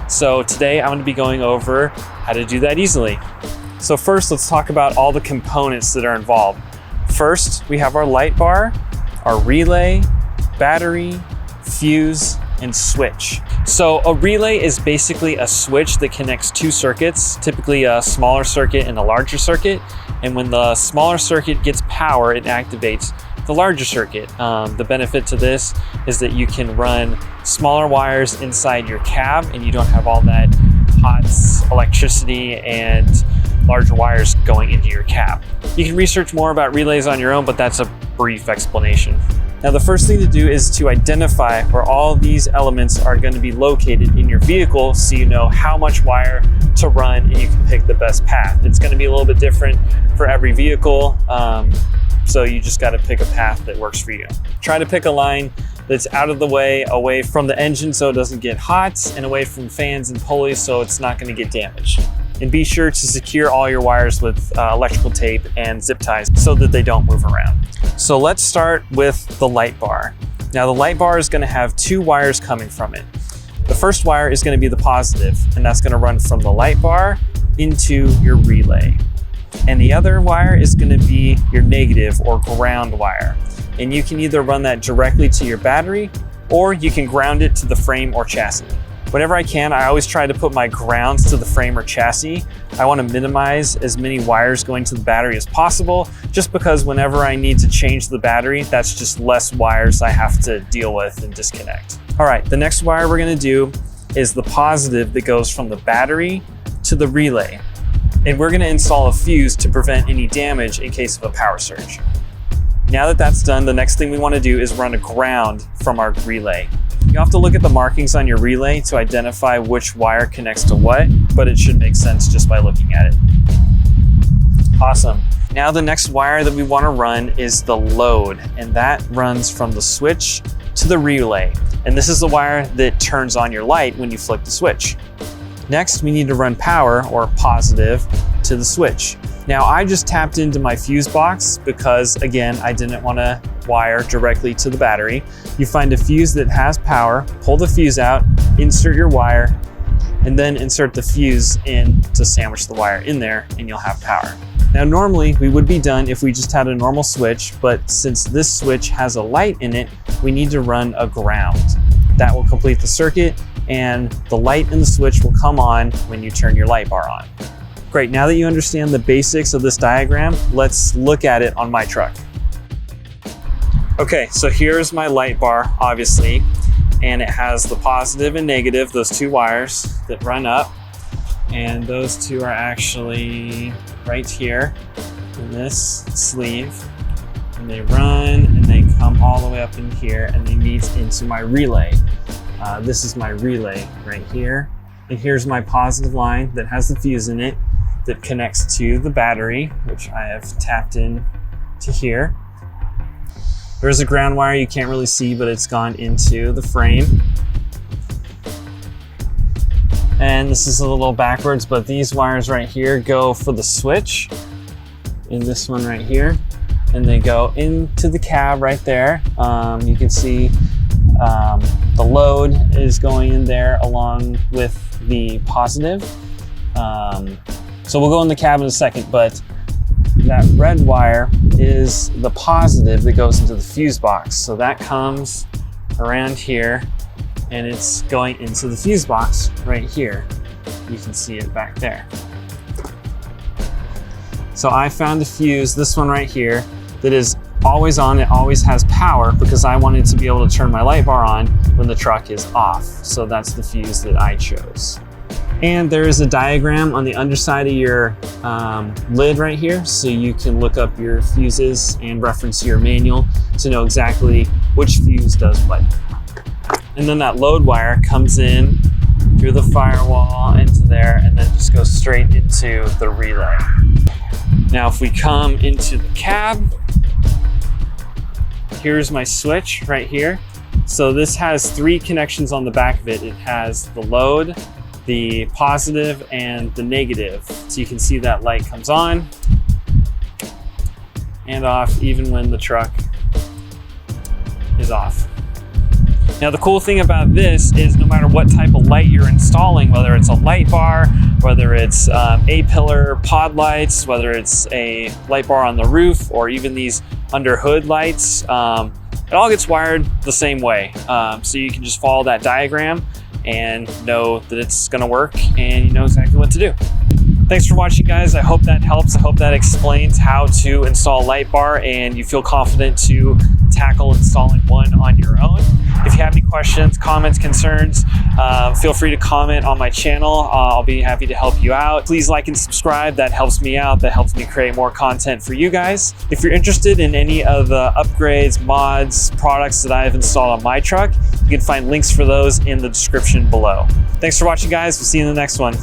So today I'm going to be going over how to do that easily. So first, let's talk about all the components that are involved. First, we have our light bar, our relay, battery, fuse, and switch. So a relay is basically a switch that connects two circuits, typically a smaller circuit and a larger circuit. And when the smaller circuit gets power, it activates the larger circuit. The benefit to this is that you can run smaller wires inside your cab and you don't have all that hot electricity and larger wires going into your cab. You can research more about relays on your own, but that's a brief explanation. Now, the first thing to do is to identify where all these elements are going to be located in your vehicle so you know how much wire to run and you can pick the best path. It's going to be a little bit different for every vehicle, so you just got to pick a path that works for you. Try to pick a line that's out of the way, away from the engine so it doesn't get hot, and away from fans and pulleys so it's not going to get damaged. And be sure to secure all your wires with electrical tape and zip ties so that they don't move around. So let's start with the light bar. Now the light bar is going to have two wires coming from it. The first wire is going to be the positive, and that's going to run from the light bar into your relay. And the other wire is going to be your negative or ground wire. And you can either run that directly to your battery or you can ground it to the frame or chassis. Whenever I can, I always try to put my grounds to the frame or chassis. I want to minimize as many wires going to the battery as possible, just because whenever I need to change the battery, that's just less wires I have to deal with and disconnect. All right, the next wire we're going to do is the positive that goes from the battery to the relay. And we're going to install a fuse to prevent any damage in case of a power surge. Now that that's done, the next thing we want to do is run a ground from our relay. You have to look at the markings on your relay to identify which wire connects to what, but it should make sense just by looking at it. Awesome. Now the next wire that we want to run is the load, and that runs from the switch to the relay. And this is the wire that turns on your light when you flick the switch. Next, we need to run power, or positive, to the switch. Now I just tapped into my fuse box because, again, I didn't want to wire directly to the battery. You find a fuse that has power, pull the fuse out, insert your wire, and then insert the fuse in to sandwich the wire in there, and you'll have power. Now normally we would be done if we just had a normal switch, but since this switch has a light in it, we need to run a ground. That will complete the circuit, and the light in the switch will come on when you turn your light bar on. Great, now that you understand the basics of this diagram, let's look at it on my truck. Okay, so here's my light bar, obviously, and it has the positive and negative, those two wires that run up, and those two are actually right here in this sleeve, and they run and they come all the way up in here and they meet into my relay. This is my relay right here, and here's my positive line that has the fuse in it that connects to the battery, which I have tapped in to here. There's a ground wire you can't really see, but it's gone into the frame. And this is a little backwards, but these wires right here go for the switch, in this one right here, and they go into the cab right there. You can see the load is going in there along with the positive. So we'll go in the cab in a second, but that red wire is the positive that goes into the fuse box. So that comes around here and it's going into the fuse box right here. You can see it back there. So I found a fuse, this one right here, that is always on. It always has power because I wanted to be able to turn my light bar on when the truck is off. So that's the fuse that I chose. And there is a diagram on the underside of your lid right here, so you can look up your fuses and reference your manual to know exactly which fuse does what. And then that load wire comes in through the firewall into there and then just goes straight into the relay. Now if we come into the cab, here's my switch right here. So this has three connections on the back of it. It has the load, the positive, and the negative. So you can see that light comes on and off even when the truck is off. Now the cool thing about this is no matter what type of light you're installing, whether it's a light bar, whether it's A-pillar pod lights, whether it's a light bar on the roof, or even these under hood lights, it all gets wired the same way. So you can just follow that diagram and know that it's gonna work and you know exactly what to do. Thanks for watching, guys. I hope that helps. I hope that explains how to install a light bar and you feel confident to tackle installing one on your own. If you have any questions, comments, concerns, feel free to comment on my channel. I'll be happy to help you out. Please like and subscribe. That helps me out. That helps me create more content for you guys. If you're interested in any of the upgrades, mods, products that I've installed on my truck, you can find links for those in the description below. Thanks for watching, guys. We'll see you in the next one.